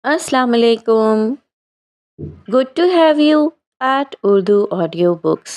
Assalamu alaikum. Good to have you at Urdu Audio Books.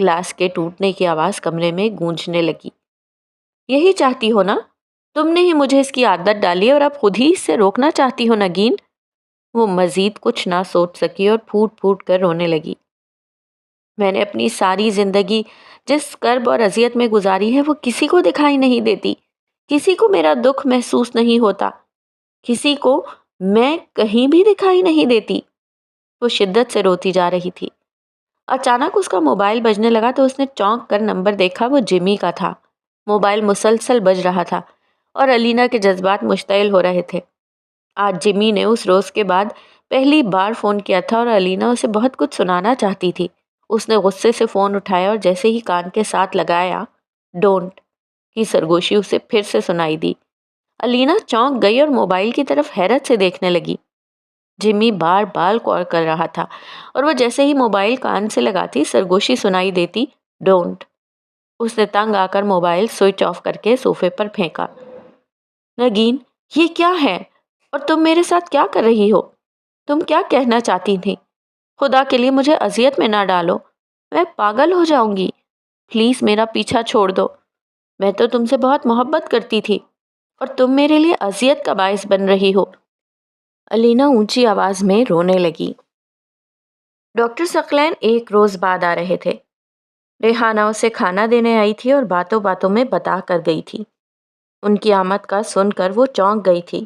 Glass کے ٹوٹنے کی آواز کمرے میں گونجنے لگی۔ یہی چاہتی ہو نا؟ تم نے ہی مجھے اس کی عادت ڈالی اور اب خود ہی اس سے روکنا چاہتی ہو نگین۔ وہ مزید کچھ نہ سوچ سکی اور پھوٹ پھوٹ کر رونے لگی۔ میں نے اپنی ساری زندگی جس کرب اور اذیت میں گزاری ہے وہ کسی کو دکھائی نہیں دیتی، کسی کو میرا دکھ محسوس نہیں ہوتا، کسی کو میں کہیں بھی دکھائی نہیں دیتی۔ وہ شدت سے روتی جا رہی تھی۔ اچانک اس کا موبائل بجنے لگا تو اس نے چونک کر نمبر دیکھا، وہ جمی کا تھا۔ موبائل مسلسل بج رہا تھا اور الینا کے جذبات مشتعل ہو رہے تھے۔ آج جمی نے اس روز کے بعد پہلی بار فون کیا تھا اور الینا اسے بہت کچھ سنانا چاہتی تھی۔ اس نے غصے سے فون اٹھایا اور جیسے ہی کان کے ساتھ لگایا، ڈونٹ کی سرگوشی اسے پھر سے سنائی دی۔ الینا چونک گئی اور موبائل کی طرف حیرت سے دیکھنے لگی۔ جمی بار بار کال کر رہا تھا اور وہ جیسے ہی موبائل کان سے لگاتی سرگوشی سنائی دیتی، ڈونٹ۔ اس نے تنگ آ کر موبائل سوئچ آف کر کے صوفے پر پھینکا۔ نگین، یہ کیا ہے اور تم میرے ساتھ کیا کر رہی ہو؟ تم کیا کہنا چاہتی تھی؟ خدا کے لیے مجھے اذیت میں نہ ڈالو، میں پاگل ہو جاؤں گی۔ پلیز میرا پیچھا چھوڑ دو۔ میں تو تم سے بہت محبت کرتی تھی اور تم میرے لیے اذیت کا باعث بن رہی ہو۔ الینا اونچی آواز میں رونے لگی۔ ڈاکٹر ثقلین ایک روز بعد آ رہے تھے۔ ریحانہ اسے کھانا دینے آئی تھی اور باتوں باتوں میں بتا کر گئی تھی۔ ان کی آمد کا سن کر وہ چونک گئی تھی۔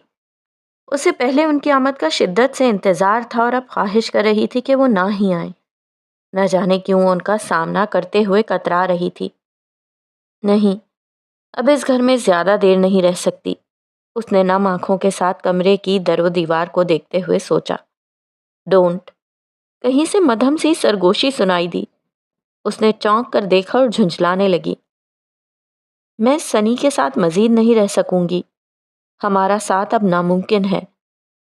اس سے پہلے ان کی آمد کا شدت سے انتظار تھا اور اب خواہش کر رہی تھی کہ وہ نہ ہی آئیں۔ نہ جانے کیوں ان کا سامنا کرتے ہوئے کترا رہی تھی۔ نہیں، اب اس گھر میں زیادہ دیر نہیں رہ سکتی، اس نے نم آنکھوں کے ساتھ کمرے کی در و دیوار کو دیکھتے ہوئے سوچا۔ ڈونٹ، کہیں سے مدھم سی سرگوشی سنائی دی۔ اس نے چونک کر دیکھا اور جھنجھلانے لگی۔ میں سنی کے ساتھ مزید نہیں رہ سکوں گی، ہمارا ساتھ اب ناممکن ہے۔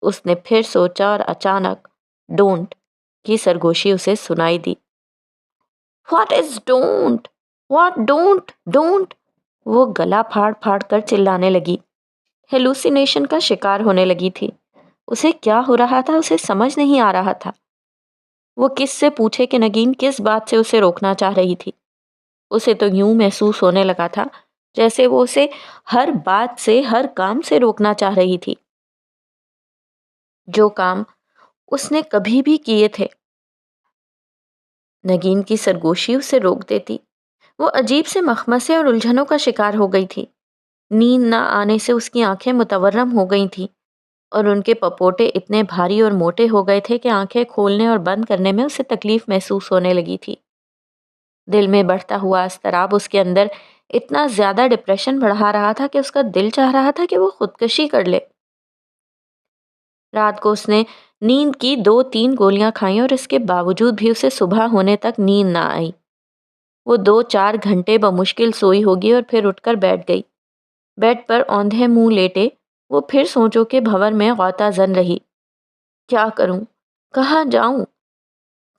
اس نے پھر سوچا اور اچانک ڈونٹ کی سرگوشی اسے سنائی دی۔ What is doughnut? What doughnut doughnut? وہ گلا پھاڑ پھاڑ کر چلانے لگی۔ ہیلوسینیشن کا شکار ہونے لگی تھی۔ اسے کیا ہو رہا تھا اسے سمجھ نہیں آ رہا تھا۔ وہ کس سے پوچھے کہ نگین کس بات سے اسے روکنا چاہ رہی تھی؟ اسے تو یوں محسوس ہونے لگا تھا جیسے وہ اسے ہر بات سے، ہر کام سے روکنا چاہ رہی تھی، جو کام اس نے کبھی بھی کیے تھے۔ نگین کی سرگوشی اسے روک دیتی۔ وہ عجیب سے مخمصے اور الجھنوں کا شکار ہو گئی تھی۔ نیند نہ آنے سے اس کی آنکھیں متورم ہو گئی تھیں اور ان کے پپوٹے اتنے بھاری اور موٹے ہو گئے تھے کہ آنکھیں کھولنے اور بند کرنے میں اسے تکلیف محسوس ہونے لگی تھی۔ دل میں بڑھتا ہوا اضطراب اس کے اندر اتنا زیادہ ڈپریشن بڑھا رہا تھا کہ اس کا دل چاہ رہا تھا کہ وہ خودکشی کر لے۔ رات کو اس نے نیند کی 2-3 گولیاں کھائیں اور اس کے باوجود بھی اسے صبح ہونے تک نیند نہ آئی۔ وہ 2-4 گھنٹے بمشکل سوئی ہوگی اور پھر اٹھ کر بیٹھ گئی۔ بیڈ پر اوندھے منہ لیٹے وہ پھر سوچوں کے بھنور میں غوطہ زن رہی۔ کیا کروں؟ کہاں جاؤں؟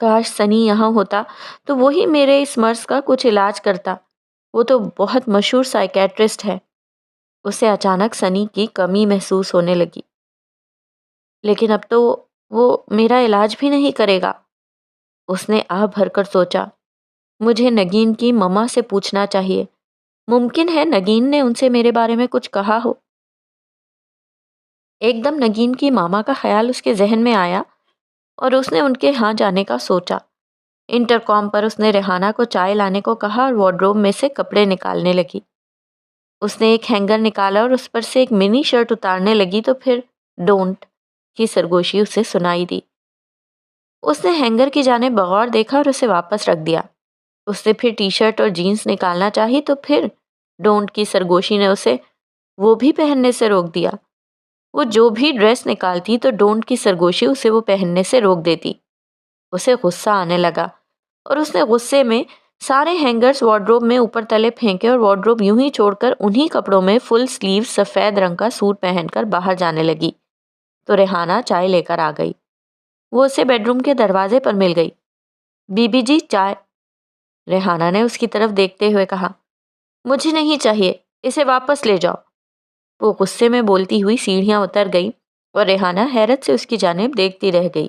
کاش سنی یہاں ہوتا تو وہی میرے اس مرض کا کچھ علاج کرتا۔ وہ تو بہت مشہور سائیکیٹرسٹ ہے۔ اسے اچانک سنی کی کمی محسوس ہونے لگی۔ لیکن اب تو وہ میرا علاج بھی نہیں کرے گا۔ اس نے آہ بھر کر سوچا، مجھے نگین کی مما سے پوچھنا چاہیے، ممکن ہے نگین نے ان سے میرے بارے میں کچھ کہا ہو۔ ایک دم نگین کی ماما کا خیال اس کے ذہن میں آیا اور اس نے ان کے ہاں جانے کا سوچا۔ انٹرکام پر اس نے ریحانہ کو چائے لانے کو کہا اور وارڈروب میں سے کپڑے نکالنے لگی۔ اس نے ایک ہینگر نکالا اور اس پر سے ایک منی شرٹ اتارنے لگی تو پھر ڈونٹ کی سرگوشی اسے سنائی دی۔ اس نے ہینگر کی جانب بغور دیکھا اور اسے واپس رکھ دیا۔ اس نے پھر ٹی شرٹ اور جینز نکالنا چاہی تو پھر ڈونٹ کی سرگوشی نے اسے وہ بھی پہننے سے روک دیا۔ وہ جو بھی ڈریس نکالتی تو ڈونٹ کی سرگوشی اسے وہ پہننے سے روک دیتی۔ اسے غصہ آنے لگا اور اس نے غصے میں سارے ہینگرز وارڈروب میں اوپر تلے پھینکے اور وارڈروب یوں ہی چھوڑ کر انہی کپڑوں میں فل سلیو سفید رنگ کا سوٹ پہن کر باہر جانے لگی تو ریحانہ چائے لے کر آ گئی۔ وہ اسے بیڈ روم کے دروازے پر مل گئی۔ بی بی جی چائے، ریحانہ نے اس کی طرف دیکھتے ہوئے کہا۔ مجھے نہیں چاہیے، اسے واپس لے جاؤ۔ وہ غصے میں بولتی ہوئی سیڑھیاں اتر گئی اور ریحانہ حیرت سے اس کی جانب دیکھتی رہ گئی۔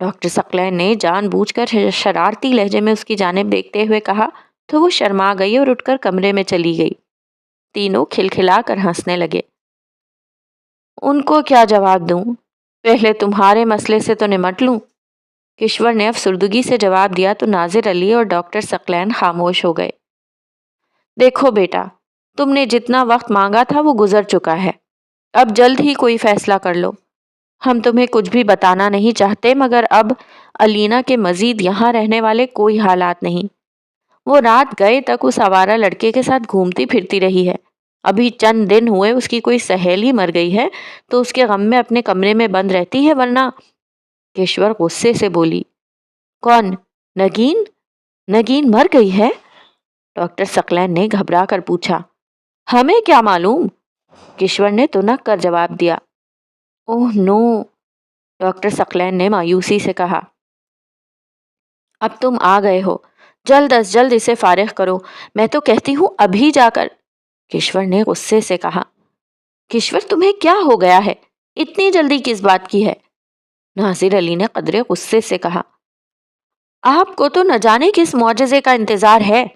ڈاکٹر ثقلین نے جان بوجھ کر شرارتی لہجے میں اس کی جانب دیکھتے ہوئے کہا تو وہ شرما گئی اور اٹھ کر کمرے میں چلی گئی۔ تینوں کھلکھلا کر ہنسنے لگے۔ ان کو کیا جواب دوں؟ پہلے تمہارے مسئلے سے تو نمٹ لوں۔ کشور نے افسردگی سے جواب دیا تو ناظر علی اور ڈاکٹر ثقلین خاموش ہو گئے۔ دیکھو بیٹا، تم نے جتنا وقت مانگا تھا وہ گزر چکا ہے، اب جلد ہی کوئی فیصلہ کر لو۔ ہم تمہیں کچھ بھی بتانا نہیں چاہتے مگر اب علینا کے مزید یہاں رہنے والے کوئی حالات نہیں۔ وہ رات گئے تک اس آوارہ لڑکے کے ساتھ گھومتی پھرتی رہی ہے۔ ابھی چند دن ہوئے اس کی کوئی سہیلی مر گئی ہے تو اس کے غم میں اپنے کمرے میں بند رہتی ہے، ورنہ… کشور غصے سے بولی۔ کون؟ نگین؟ نگین مر گئی ہے؟ ڈاکٹر ثقلین نے گھبرا کر پوچھا۔ ہمیں کیا معلوم؟ کشور نے تنک کر جواب دیا۔ اوہ نو، ڈاکٹر ثقلین نے مایوسی سے کہا۔ اب تم آ گئے ہو، جلد از جلد اسے فارغ کرو، میں تو کہتی ہوں ابھی جا کر… کشور نے غصے سے کہا۔ کشور تمہیں کیا ہو گیا ہے؟ اتنی جلدی کس بات کی ہے؟ ناظر علی نے قدرے غصے سے کہا۔ آپ کو تو نہ جانے کس معجزے کا انتظار ہے،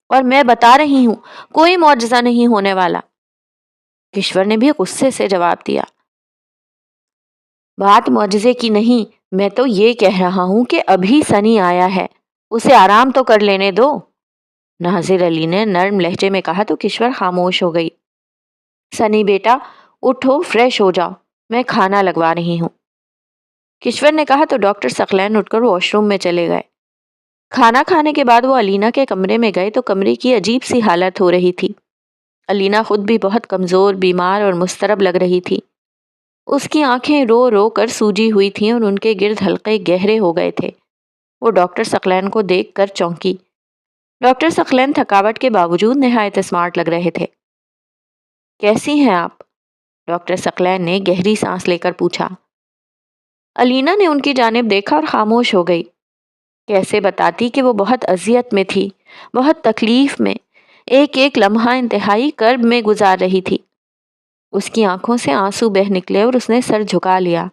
اور میں بتا رہی ہوں کوئی معجزہ نہیں ہونے والا۔ کشور نے بھی غصے سے جواب دیا۔ بات معجزے کی نہیں، میں تو یہ کہہ رہا ہوں کہ ابھی سنی آیا ہے، اسے آرام تو کر لینے دو۔ ناظر علی نے نرم لہجے میں کہا تو کشور خاموش ہو گئی۔ سنی بیٹا اٹھو، فریش ہو جاؤ، میں کھانا لگوا رہی ہوں۔ کشور نے کہا تو ڈاکٹر ثقلین اٹھ کر واش روم میں چلے گئے۔ کھانا کھانے کے بعد وہ علینا کے کمرے میں گئے تو کمرے کی عجیب سی حالت ہو رہی تھی۔ علینا خود بھی بہت کمزور، بیمار اور مضطرب لگ رہی تھی۔ اس کی آنکھیں رو رو کر سوجی ہوئی تھیں اور ان کے گرد حلقے گہرے ہو گئے تھے۔ وہ ڈاکٹر ثقلین کو دیکھ کر چونکی۔ ڈاکٹر ثقلین تھکاوٹ کے باوجود نہایت اسمارٹ لگ رہے تھے۔ کیسی ہیں آپ؟ ڈاکٹر ثقلین نے گہری سانس لے کر پوچھا۔ علینا نے ان کی جانب دیکھا اور خاموش ہو گئی۔ کیسے بتاتی کہ وہ بہت اذیت میں تھی، بہت تکلیف میں، ایک ایک لمحہ انتہائی کرب میں گزار رہی تھی۔ اس کی آنکھوں سے آنسو بہہ نکلے اور اس نے سر جھکا لیا۔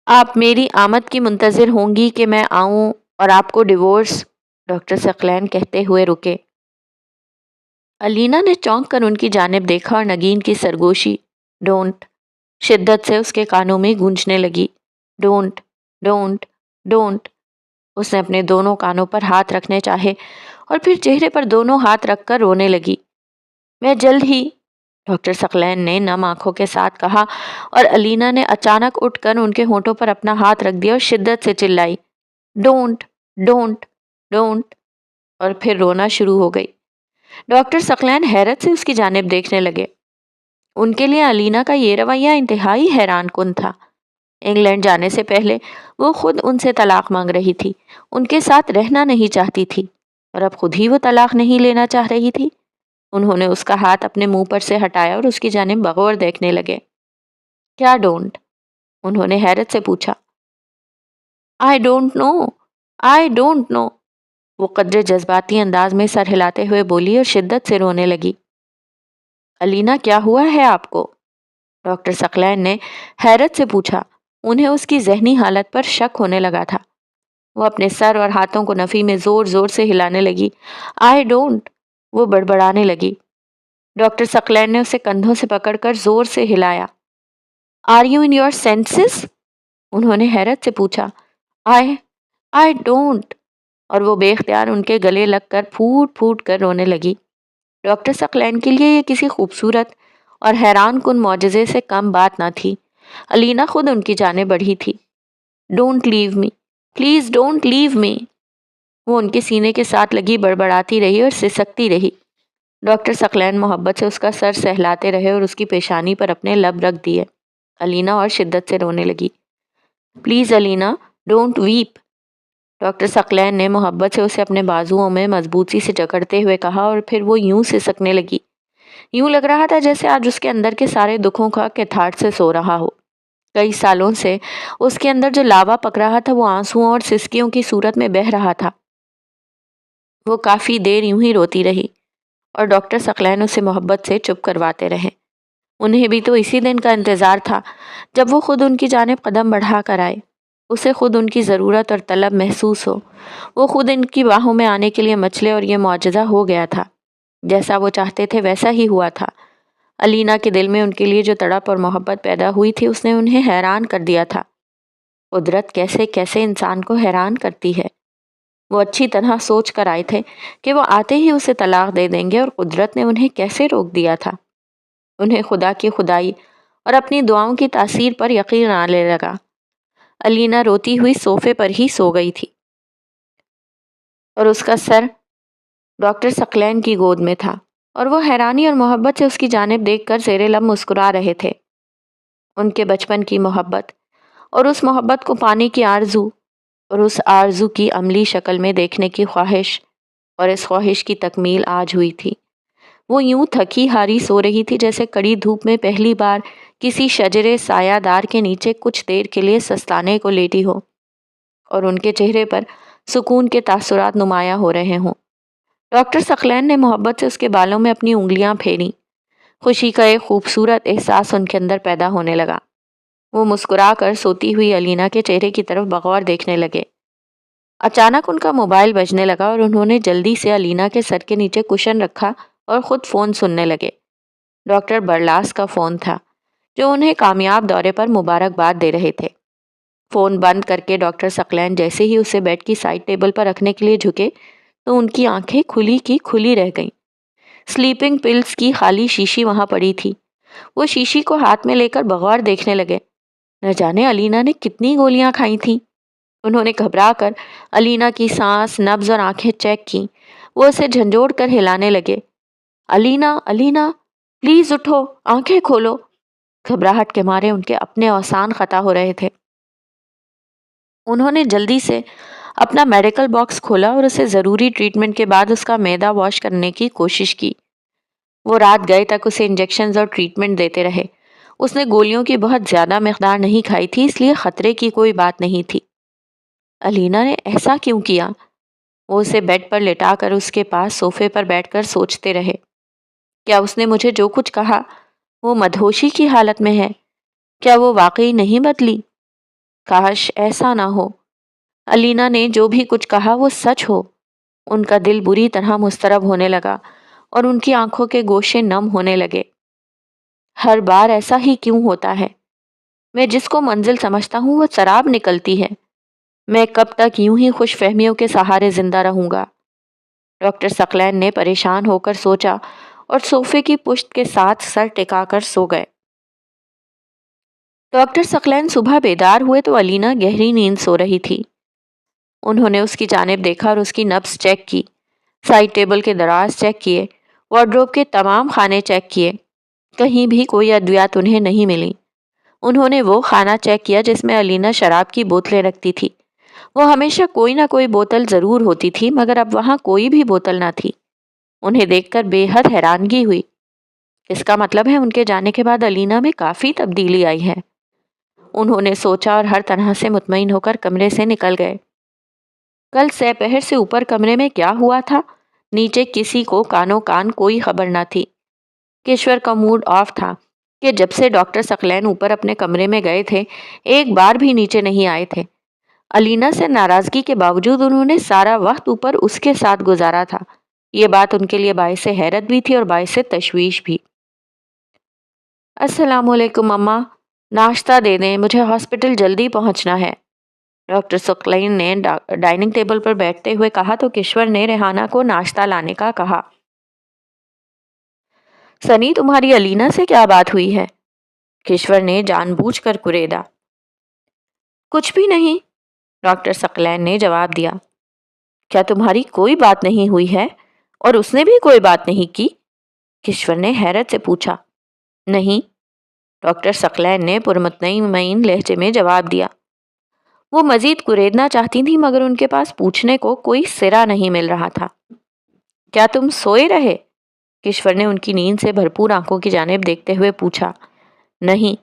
آپ میری آمد کی منتظر ہوں گی کہ میں آؤں اور آپ کو ڈیورس… ڈاکٹر ثقلین کہتے ہوئے رکے۔ علینا نے چونک کر ان کی جانب دیکھا اور نگین کی سرگوشی ڈونٹ شدت سے اس کے کانوں میں گونجنے لگی۔ Don't don't don't. اس نے اپنے دونوں کانوں پر ہاتھ رکھنے چاہے اور پھر چہرے پر دونوں ہاتھ رکھ کر رونے لگی۔ میں جلد ہی… ڈاکٹر ثقلین نے نم آنکھوں کے ساتھ کہا اور علینا نے اچانک اٹھ کر ان کے ہونٹوں پر اپنا ہاتھ رکھ دیا اور شدت سے چلائی۔ ڈونٹ ڈونٹ ڈونٹ، اور پھر رونا شروع ہو گئی۔ ڈاکٹر ثقلین حیرت سے اس کی جانب دیکھنے لگے۔ ان کے لیے علینا کا یہ رویہ انتہائی حیران کن تھا۔ انگلینڈ جانے سے پہلے وہ خود ان سے طلاق مانگ رہی تھی، ان کے ساتھ رہنا نہیں چاہتی تھی، اور اب خود ہی وہ طلاق نہیں لینا چاہ رہی تھی۔ انہوں نے اس کا ہاتھ اپنے منہ پر سے ہٹایا اور اس کی جانب بغور دیکھنے لگے۔ کیا ڈونٹ؟ انہوں نے حیرت سے پوچھا۔ I don't know, I don't know, وہ قدرے جذباتی انداز میں سر ہلاتے ہوئے بولی اور شدت سے رونے لگی۔ علینا کیا ہوا ہے آپ کو؟ ڈاکٹر ثقلین نے حیرت سے پوچھا۔ انہیں اس کی ذہنی حالت پر شک ہونے لگا تھا۔ وہ اپنے سر اور ہاتھوں کو نفی میں زور زور سے ہلانے لگی۔ آئی ڈونٹ، وہ بڑبڑانے لگی۔ ڈاکٹر ثقلین نے اسے کندھوں سے پکڑ کر زور سے ہلایا۔ Are you in your senses? انہوں نے حیرت سے پوچھا۔ آئی ڈونٹ، اور وہ بے اختیار ان کے گلے لگ کر پھوٹ پھوٹ کر رونے لگی۔ ڈاکٹر ثقلین کے لیے یہ کسی خوبصورت اور حیران کن معجزے سے کم بات نہ تھی۔ علینا خود ان کی جانب بڑھی تھی۔ Don't leave me, please don't leave me, وہ ان کے سینے کے ساتھ لگی بڑبڑاتی رہی اور سسکتی رہی۔ ڈاکٹر ثقلین محبت سے اس کا سر سہلاتے رہے اور اس کی پیشانی پر اپنے لب رکھ دیے۔ علینا اور شدت سے رونے لگی۔ پلیز علینا، ڈونٹ ویپ، ڈاکٹر ثقلین نے محبت سے اسے اپنے بازوؤں میں مضبوطی سے جکڑتے ہوئے کہا اور پھر وہ یوں سسکنے لگی۔ یوں لگ رہا تھا جیسے آج اس کے اندر کے سارے دکھوں کا کتھاٹ سے سو رہا ہو۔ کئی سالوں سے اس کے اندر جو لاوا پک رہا تھا وہ آنسوؤں اور سسکیوں کی صورت میں بہہ رہا تھا۔ وہ کافی دیر یوں ہی روتی رہی اور ڈاکٹر ثقلین اسے محبت سے چپ کرواتے رہے۔ انہیں بھی تو اسی دن کا انتظار تھا جب وہ خود ان کی جانب قدم بڑھا کر آئے۔ اسے خود ان کی ضرورت اور طلب محسوس ہو، وہ خود ان کی باہوں میں آنے کے لیے مچلے، اور یہ معجزہ ہو گیا تھا۔ جیسا وہ چاہتے تھے ویسا ہی ہوا تھا۔ علینا کے دل میں ان کے لیے جو تڑپ اور محبت پیدا ہوئی تھی اس نے انہیں حیران کر دیا تھا۔ قدرت کیسے کیسے انسان کو حیران کرتی ہے۔ وہ اچھی طرح سوچ کر آئے تھے کہ وہ آتے ہی اسے طلاق دے دیں گے، اور قدرت نے انہیں کیسے روک دیا تھا۔ انہیں خدا کی خدائی اور اپنی دعاؤں کی تاثیر پر یقین آنے لگا۔ علینا روتی ہوئی صوفے پر ہی سو گئی تھی، اور اس کا سر ڈاکٹر ثقلین کی گود میں تھا، اور وہ حیرانی اور محبت سے اس کی جانب دیکھ کر زیر لب مسکرا رہے تھے۔ ان کے بچپن کی محبت، اور اس محبت کو پانے کی آرزو، اور اس آرزو کی عملی شکل میں دیکھنے کی خواہش، اور اس خواہش کی تکمیل آج ہوئی تھی۔ وہ یوں تھکی ہاری سو رہی تھی جیسے کڑی دھوپ میں پہلی بار کسی شجرے سایہ دار کے نیچے کچھ دیر کے لیے سستانے کو لیٹی ہو، اور ان کے چہرے پر سکون کے تاثرات نمایاں ہو رہے ہوں۔ ڈاکٹر ثقلین نے محبت سے اس کے بالوں میں اپنی انگلیاں پھیریں۔ خوشی کا ایک خوبصورت احساس ان کے اندر پیدا ہونے لگا۔ وہ مسکرا کر سوتی ہوئی علینا کے چہرے کی طرف بغور دیکھنے لگے۔ اچانک ان کا موبائل بجنے لگا، اور انہوں نے جلدی سے علینا کے سر کے نیچے کشن رکھا اور خود فون سننے لگے۔ ڈاکٹر برلاس کا فون تھا، جو انہیں کامیاب دورے پر مبارکباد دے رہے تھے۔ فون بند کر کے ڈاکٹر ثقلین جیسے ہی اسے بیڈ کی سائڈ ٹیبل پر رکھنے کے لیے جھکے تو ان کی آنکھیں کھلی کی کھلی رہ گئیں۔ سلیپنگ پلز کی خالی شیشی وہاں پڑی تھی۔ وہ شیشی کو ہاتھ میں لے کر بغور دیکھنے لگے۔ نہ جانے علینا نے کتنی گولیاں کھائی تھیں۔ انہوں نے گھبرا کر علینا کی سانس، نبض اور آنکھیں چیک کیں۔ وہ اسے جھنجھوڑ کر ہلانے لگے۔ علینا، علینا، پلیز اٹھو، آنکھیں کھولو۔ گھبراہٹ کے مارے ان کے اپنے اوسان خطا ہو رہے تھے۔ انہوں نے جلدی سے اپنا میڈیکل باکس کھولا اور اسے ضروری ٹریٹمنٹ کے بعد اس کا معدہ واش کرنے کی کوشش کی۔ وہ رات گئے تک اسے انجیکشنز اور ٹریٹمنٹ دیتے رہے۔ اس نے گولیوں کی بہت زیادہ مقدار نہیں کھائی تھی، اس لیے خطرے کی کوئی بات نہیں تھی۔ علینا نے ایسا کیوں کیا؟ وہ اسے بیڈ پر لٹا کر اس کے پاس صوفے پر بیٹھ کر سوچتے رہے۔ کیا اس نے مجھے جو کچھ کہا وہ مدہوشی کی حالت میں ہے؟ کیا وہ واقعی نہیں بدلی؟ کاش ایسا نہ ہو۔ علینا نے جو بھی کچھ کہا وہ سچ ہو۔ ان کا دل بری طرح مضطرب ہونے لگا، اور ان کی آنکھوں کے گوشے نم ہونے لگے۔ ہر بار ایسا ہی کیوں ہوتا ہے؟ میں جس کو منزل سمجھتا ہوں وہ سراب نکلتی ہے۔ میں کب تک یوں ہی خوش فہمیوں کے سہارے زندہ رہوں گا؟ ڈاکٹر ثقلین نے پریشان ہو کر سوچا، اور صوفے کی پشت کے ساتھ سر ٹکا کر سو گئے۔ ڈاکٹر ثقلین صبح بیدار ہوئے تو علینا گہری نیند سو رہی تھی۔ انہوں نے اس کی جانب دیکھا اور اس کی نبض چیک کی، سائڈ ٹیبل کے دراز چیک کیے، وارڈروب کے تمام خانے چیک کیے۔ کہیں بھی کوئی ادویات انہیں نہیں ملی۔ انہوں نے وہ خانہ چیک کیا جس میں علینا شراب کی بوتلیں رکھتی تھی۔ وہ ہمیشہ کوئی نہ کوئی بوتل ضرور ہوتی تھی، مگر اب وہاں کوئی بھی بوتل نہ تھی۔ انہیں دیکھ کر بے حد حیرانگی ہوئی۔ اس کا مطلب ہے ان کے جانے کے بعد علینا میں کافی تبدیلی آئی ہے۔ انہوں نے سوچا اور ہر طرح سے مطمئن ہو کر کمرے سے نکل گئے۔ کل سہ پہر سے اوپر کمرے میں کیا ہوا تھا، نیچے کسی کو کانوں کان کوئی خبر نہ تھی۔ کشور کا موڈ آف تھا کہ جب سے ڈاکٹر ثقلین اوپر اپنے کمرے میں گئے تھے ایک بار بھی نیچے نہیں آئے تھے۔ علینا سے ناراضگی کے باوجود انہوں نے سارا وقت اوپر اس کے ساتھ گزارا تھا۔ یہ بات ان کے لیے باعث حیرت بھی تھی اور باعث تشویش بھی۔ السلام علیکم اماں، ناشتہ دے دیں، مجھے ہاسپٹل جلدی پہنچنا ہے۔ ڈاکٹر ثقلین نے ڈائننگ ٹیبل پر بیٹھتے ہوئے کہا تو کشور نے ریحانہ کو ناشتہ لانے کا کہا۔ سنی، تمہاری علینا سے کیا بات ہوئی ہے؟ کشور نے جان بوجھ کر کریدا۔ کچھ بھی نہیں، ڈاکٹر ثقلین نے جواب دیا۔ کیا تمہاری کوئی بات نہیں ہوئی ہے اور اس نے بھی کوئی بات نہیں کی؟ کشور نے حیرت سے پوچھا۔ نہیں، ڈاکٹر ثقلین نے پرمطمئن لہجے میں جواب دیا۔ وہ مزید کریدنا چاہتی تھیں مگر ان کے پاس پوچھنے کو کوئی سرا نہیں مل رہا تھا۔ کیا تم سوئے رہے؟ کشور نے ان کی نیند سے بھرپور آنکھوں کی جانب دیکھتے ہوئے پوچھا۔ نہیں،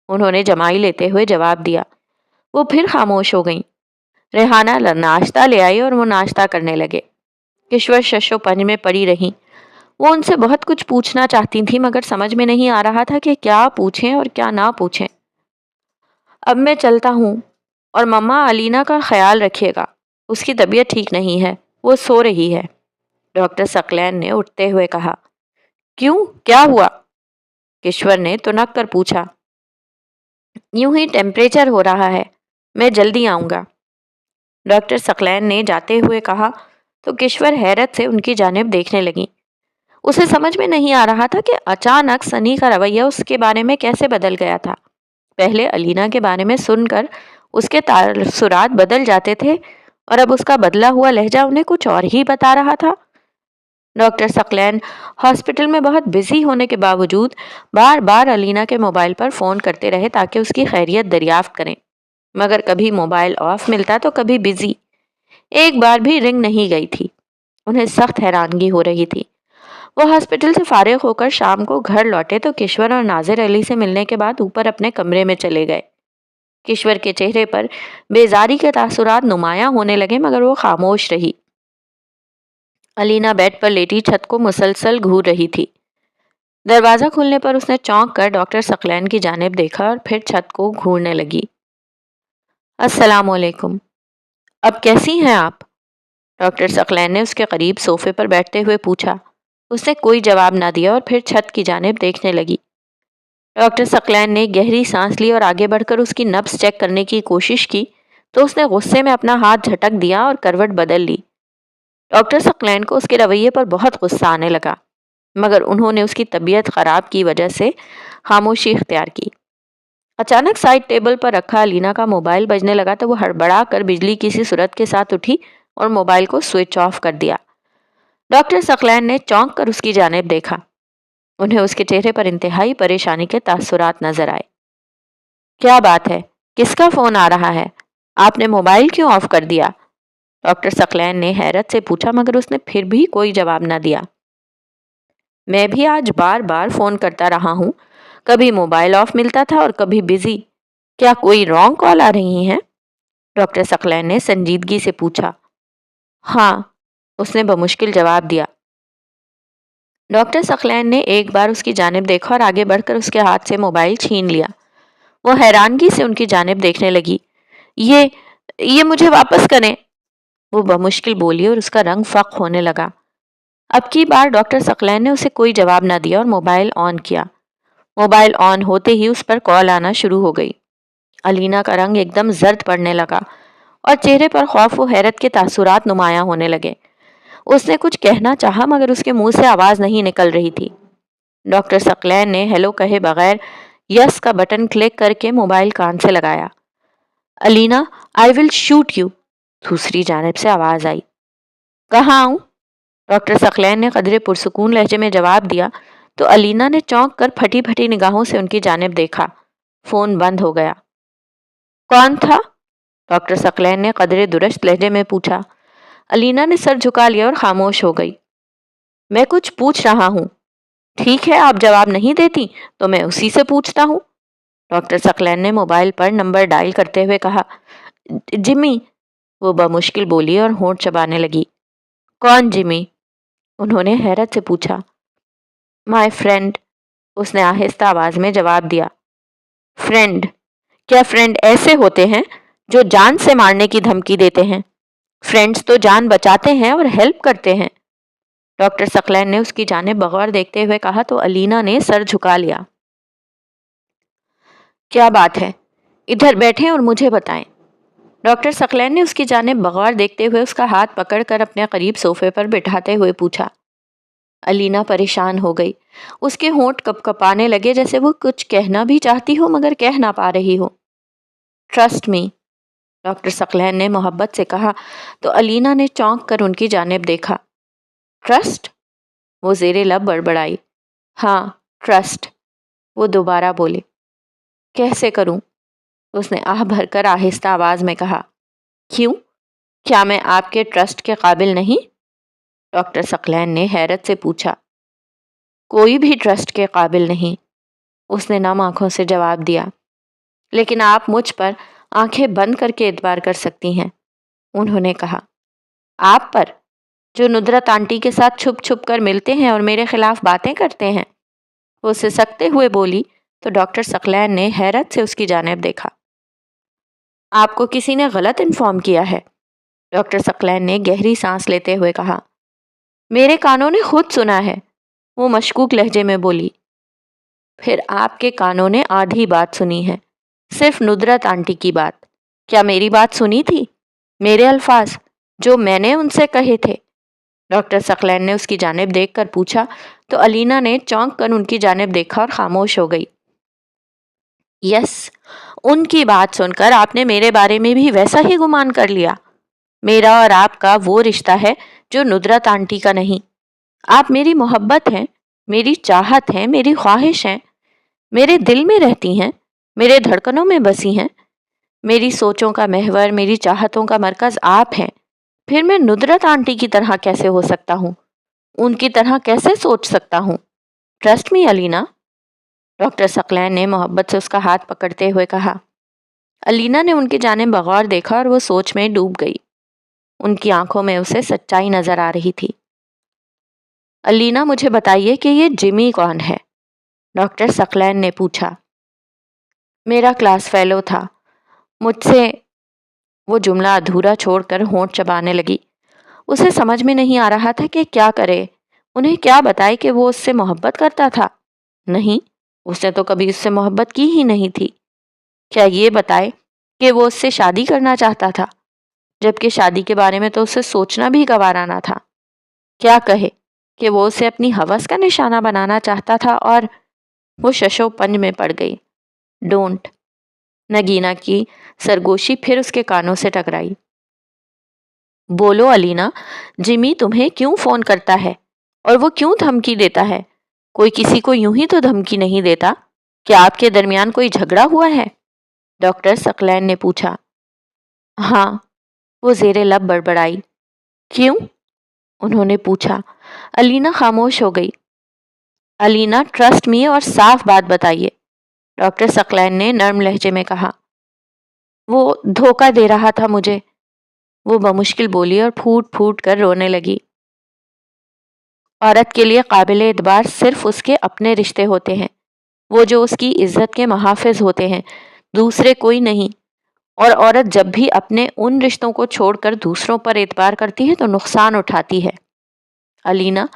انہوں نے جمائی لیتے ہوئے جواب دیا۔ وہ پھر خاموش ہو گئیں۔ ریحانہ ناشتہ لے آئی اور وہ ناشتہ کرنے لگے۔ کشور شش و پنج میں پڑی رہیں۔ وہ ان سے بہت کچھ پوچھنا چاہتی تھیں مگر سمجھ میں نہیں آ رہا تھا کہ کیا پوچھیں اور کیا نہ پوچھیں۔ اب میں چلتا ہوں اور مما علینا کا خیال رکھیے گا، اس کی طبیعت ٹھیک نہیں ہے، وہ سو رہی ہے، ڈاکٹر ثقلین نے اٹھتے ہوئے کہا۔ کیوں، کیا ہوا؟ کشور نے تنک کر پوچھا۔ یوں ہی ٹیمپریچر ہو رہا ہے، میں جلدی آؤں گا، ڈاکٹر ثقلین نے جاتے ہوئے کہا تو کشور حیرت سے ان کی جانب دیکھنے لگی۔ اسے سمجھ میں نہیں آ رہا تھا کہ اچانک سنی کا رویہ اس کے بارے میں کیسے بدل گیا تھا۔ پہلے علینا کے بارے میں سن کر اس کے تاثرات بدل جاتے تھے اور اب اس کا بدلا ہوا لہجہ انہیں کچھ اور ہی بتا رہا تھا۔ ڈاکٹر ثقلین ہاسپٹل میں بہت بزی ہونے کے باوجود بار بار علینا کے موبائل پر فون کرتے رہے تاکہ اس کی خیریت دریافت کریں، مگر کبھی موبائل آف ملتا تو کبھی بزی، ایک بار بھی رنگ نہیں گئی تھی۔ انہیں سخت حیرانگی ہو رہی تھی۔ وہ ہاسپٹل سے فارغ ہو کر شام کو گھر لوٹے تو کشور اور ناظر علی سے ملنے کے بعد اوپر اپنے کمرے میں چلے گئے۔ کشور کے چہرے پر بیزاری کے تاثرات نمایاں ہونے لگے مگر وہ خاموش رہی۔ علینا بیڈ پر لیٹی چھت کو مسلسل گھور رہی تھی۔ دروازہ کھلنے پر اس نے چونک کر ڈاکٹر ثقلین کی جانب دیکھا اور پھر چھت کو گھورنے لگی۔ السلام علیکم، اب کیسی ہیں آپ؟ ڈاکٹر ثقلین نے اس کے قریب صوفے پر بیٹھتے ہوئے پوچھا۔ اس نے کوئی جواب نہ دیا اور پھر چھت کی جانب دیکھنے لگی۔ ڈاکٹر ثقلین نے گہری سانس لی اور آگے بڑھ کر اس کی نبض چیک کرنے کی کوشش کی تو اس نے غصے میں اپنا ہاتھ جھٹک دیا اور کروٹ بدل لی۔ ڈاکٹر ثقلین کو اس کے رویے پر بہت غصہ آنے لگا مگر انہوں نے اس کی طبیعت خراب کی وجہ سے خاموشی اختیار کی۔ اچانک سائڈ ٹیبل پر رکھا علینا کا موبائل بجنے لگا تو وہ ہڑبڑا کر بجلی کسی صورت کے ساتھ اٹھی اور موبائل کو سوئچ آف کر دیا۔ ڈاکٹر ثقلین نے چونک کر اس کی جانب دیکھا۔ انہیں اس کے چہرے پر انتہائی پریشانی کے تاثرات نظر آئے۔ کیا بات ہے؟ کس کا فون آ رہا ہے؟ آپ نے موبائل کیوں آف کر دیا؟ ڈاکٹر ثقلین نے حیرت سے پوچھا مگر اس نے پھر بھی کوئی جواب نہ دیا۔ میں بھی آج بار بار فون کرتا رہا ہوں، کبھی موبائل آف ملتا تھا اور کبھی بزی، کیا کوئی رانگ کال آ رہی ہیں؟ ڈاکٹر ثقلین نے سنجیدگی سے پوچھا۔ ہاں، اس نے بمشکل جواب دیا۔ ڈاکٹر ثقلین نے ایک بار اس کی جانب دیکھا اور آگے بڑھ کر اس کے ہاتھ سے موبائل چھین لیا۔ وہ حیرانگی سے ان کی جانب دیکھنے لگی۔ یہ مجھے واپس کریں، وہ بمشکل بولی اور اس کا رنگ فق ہونے لگا۔ اب کی بار ڈاکٹر ثقلین نے اسے کوئی جواب نہ دیا اور موبائل آن کیا۔ موبائل آن ہوتے ہی اس پر کال آنا شروع ہو گئی۔ علینا کا رنگ ایک دم زرد پڑنے لگا اور چہرے پر خوف و حیرت کے تاثرات نمایاں ہونے لگے۔ اس نے کچھ کہنا چاہا مگر اس کے منہ سے آواز نہیں نکل رہی تھی۔ ڈاکٹر ثقلین نے ہیلو کہے بغیر یس کا بٹن کلک کر کے موبائل کان سے لگایا۔ علینا، آئی ول شوٹ یو، دوسری جانب سے آواز آئی۔ کہاں آؤں؟ ڈاکٹر ثقلین نے قدرے پرسکون لہجے میں جواب دیا تو علینا نے چونک کر پھٹی پھٹی نگاہوں سے ان کی جانب دیکھا۔ فون بند ہو گیا۔ کون تھا؟ ڈاکٹر ثقلین نے قدرے درشت لہجے میں پوچھا۔ علینا نے سر جھکا لیا اور خاموش ہو گئی۔ میں کچھ پوچھ رہا ہوں۔ ٹھیک ہے، آپ جواب نہیں دیتی تو میں اسی سے پوچھتا ہوں، ڈاکٹر ثقلین نے موبائل پر نمبر ڈائل کرتے ہوئے کہا۔ جمی، وہ بمشکل بولی اور ہونٹ چبانے لگی۔ کون جمی؟ انہوں نے حیرت سے پوچھا۔ مائی فرینڈ، اس نے آہستہ آواز میں جواب دیا۔ فرینڈ؟ کیا فرینڈ ایسے ہوتے ہیں جو جان سے مارنے کی دھمکی دیتے ہیں؟ فرینڈز تو جان بچاتے ہیں اور ہیلپ کرتے ہیں، ڈاکٹر ثقلین نے اس کی جانب بغور دیکھتے ہوئے کہا تو علینا نے سر جھکا لیا۔ کیا بات ہے؟ ادھر بیٹھیں اور مجھے بتائیں، ڈاکٹر ثقلین نے اس کی جانب بغور دیکھتے ہوئے اس کا ہاتھ پکڑ کر اپنے قریب صوفے پر بٹھاتے ہوئے پوچھا۔ علینا پریشان ہو گئی۔ اس کے ہونٹ کپ کپانے لگے جیسے وہ کچھ کہنا بھی چاہتی ہو مگر کہہ نہ پا رہی ہو۔ ٹرسٹ می، ڈاکٹر ثقلین نے محبت سے کہا تو علینا نے چونک کر ان کی جانب دیکھا۔ ٹرسٹ؟ وہ زیر لب بڑبڑائی۔ ہاں، ٹرسٹ، وہ دوبارہ بولے۔ کیسے کروں؟ اس نے آہ بھر کر آہستہ آواز میں کہا۔ کیوں؟ کیا میں آپ کے ٹرسٹ کے قابل نہیں؟ ڈاکٹر ثقلین نے حیرت سے پوچھا۔ کوئی بھی ٹرسٹ کے قابل نہیں، اس نے نم آنکھوں سے جواب دیا، لیکن آپ مجھ پر آنکھیں بند کر کے اعتبار کر سکتی ہیں، انہوں نے کہا۔ آپ پر، جو ندرت آنٹی کے ساتھ چھپ چھپ کر ملتے ہیں اور میرے خلاف باتیں کرتے ہیں؟ وہ سسکتے ہوئے بولی تو ڈاکٹر ثقلین نے حیرت سے اس کی جانب دیکھا۔ آپ کو کسی نے غلط انفارم کیا ہے، ڈاکٹر ثقلین نے گہری سانس لیتے ہوئے کہا۔ میرے کانوں نے خود سنا ہے، وہ مشکوک لہجے میں بولی۔ پھر آپ کے کانوں نے آدھی بات سنی ہے، صرف ندرت آنٹی کی بات۔ کیا میری بات سنی تھی؟ میرے الفاظ جو میں نے ان سے کہے تھے؟ ڈاکٹر ثقلین نے اس کی جانب دیکھ کر پوچھا تو علینا نے چونک کر ان کی جانب دیکھا اور خاموش ہو گئی۔ یس، ان کی بات سن کر آپ نے میرے بارے میں بھی ویسا ہی گمان کر لیا۔ میرا اور آپ کا وہ رشتہ ہے جو ندرت آنٹی کا نہیں۔ آپ میری محبت ہیں، میری چاہت ہیں، میری خواہش ہیں، میرے دل میں رہتی ہیں، میرے دھڑکنوں میں بسی ہیں، میری سوچوں کا محور، میری چاہتوں کا مرکز آپ ہیں۔ پھر میں ندرت آنٹی کی طرح کیسے ہو سکتا ہوں؟ ان کی طرح کیسے سوچ سکتا ہوں؟ ٹرسٹ می علینا، ڈاکٹر ثقلین نے محبت سے اس کا ہاتھ پکڑتے ہوئے کہا۔ علینا نے ان کی جانب بغور دیکھا اور وہ سوچ میں ڈوب گئی۔ ان کی آنکھوں میں اسے سچائی نظر آ رہی تھی۔ علینا، مجھے بتائیے کہ یہ جمی کون ہے؟ ڈاکٹر ثقلین نے پوچھا۔ میرا کلاس فیلو تھا، مجھ سے وہ جملہ ادھورا چھوڑ کر ہونٹ چبانے لگی۔ اسے سمجھ میں نہیں آ رہا تھا کہ کیا کرے، انہیں کیا بتائے کہ وہ اس سے محبت کرتا تھا؟ نہیں، اس نے تو کبھی اس سے محبت کی ہی نہیں تھی۔ کیا یہ بتائے کہ وہ اس سے شادی کرنا چاہتا تھا، جبکہ شادی کے بارے میں تو اسے سوچنا بھی گوارا نہ تھا؟ کیا کہے کہ وہ اسے اپنی ہوس کا نشانہ بنانا چاہتا تھا؟ اور وہ ششو پنج میں پڑ گئی۔ ڈونٹ، نگینا کی سرگوشی پھر اس کے کانوں سے ٹکرائی۔ بولو علینا، جمی تمہیں کیوں فون کرتا ہے اور وہ کیوں دھمکی دیتا ہے؟ کوئی کسی کو یوں ہی تو دھمکی نہیں دیتا۔ کیا آپ کے درمیان کوئی جھگڑا ہوا ہے؟ ڈاکٹر ثقلین نے پوچھا۔ ہاں، وہ زیر لب بڑبڑائی۔ کیوں؟ انہوں نے پوچھا۔ علینا خاموش ہو گئی۔ علینا، ٹرسٹ می اور صاف بات بتائیے، ڈاکٹر ثقلین نے نرم لہجے میں کہا۔ وہ دھوکہ دے رہا تھا مجھے، وہ بمشکل بولی اور پھوٹ پھوٹ کر رونے لگی۔ عورت کے لیے قابل اعتبار صرف اس کے اپنے رشتے ہوتے ہیں، وہ جو اس کی عزت کے محافظ ہوتے ہیں، دوسرے کوئی نہیں۔ اور عورت جب بھی اپنے ان رشتوں کو چھوڑ کر دوسروں پر اعتبار کرتی ہے تو نقصان اٹھاتی ہے۔ علینا،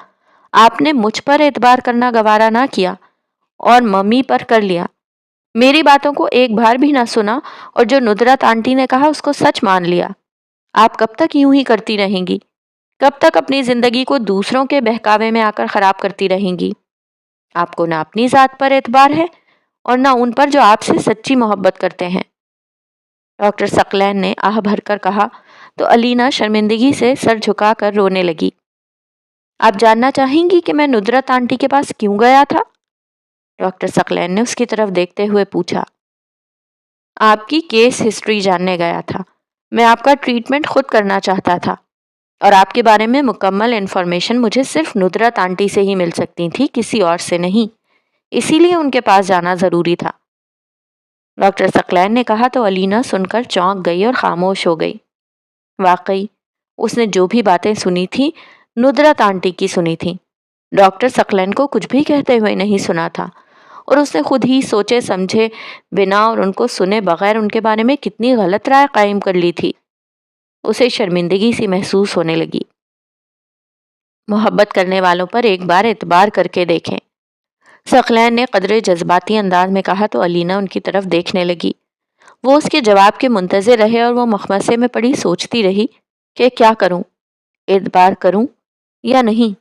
آپ نے مجھ پر اعتبار کرنا گوارا نہ کیا اور ممی پر کر لیا۔ میری باتوں کو ایک بار بھی نہ سنا اور جو ندرت آنٹی نے کہا اس کو سچ مان لیا۔ آپ کب تک یوں ہی کرتی رہیں گی؟ کب تک اپنی زندگی کو دوسروں کے بہکاوے میں آ کر خراب کرتی رہیں گی؟ آپ کو نہ اپنی ذات پر اعتبار ہے اور نہ ان پر جو آپ سے سچی محبت کرتے ہیں۔ ڈاکٹر ثقلین نے آہ بھر کر کہا تو علینا شرمندگی سے سر جھکا کر رونے لگی۔ آپ جاننا چاہیں گی کہ میں ندرت آنٹی کے پاس کیوں گیا تھا؟ ڈاکٹر ثقلین نے اس کی طرف دیکھتے ہوئے پوچھا۔ آپ کی کیس ہسٹری جاننے گیا تھا۔ میں آپ کا ٹریٹمنٹ خود کرنا چاہتا تھا اور آپ کے بارے میں مکمل انفارمیشن مجھے صرف ندرت آنٹی سے ہی مل سکتی تھی، کسی اور سے نہیں۔ اسی لیے ان کے پاس جانا ضروری تھا، ڈاکٹر ثقلین نے کہا تو علینا سن کر چونک گئی اور خاموش ہو گئی۔ واقعی اس نے جو بھی باتیں سنی تھیں ندرت آنٹی کی سنی تھیں، ڈاکٹر ثقلین کو کچھ بھی کہتے ہوئے نہیں سنا تھا، اور اس نے خود ہی سوچے سمجھے بنا اور ان کو سنے بغیر ان کے بارے میں کتنی غلط رائے قائم کر لی تھی۔ اسے شرمندگی سی محسوس ہونے لگی۔ محبت کرنے والوں پر ایک بار اعتبار کر کے دیکھیں، ثقلین نے قدرے جذباتی انداز میں کہا تو علینا ان کی طرف دیکھنے لگی۔ وہ اس کے جواب کے منتظر رہے اور وہ مخمصے میں پڑی سوچتی رہی کہ کیا کروں، اعتبار کروں یا نہیں۔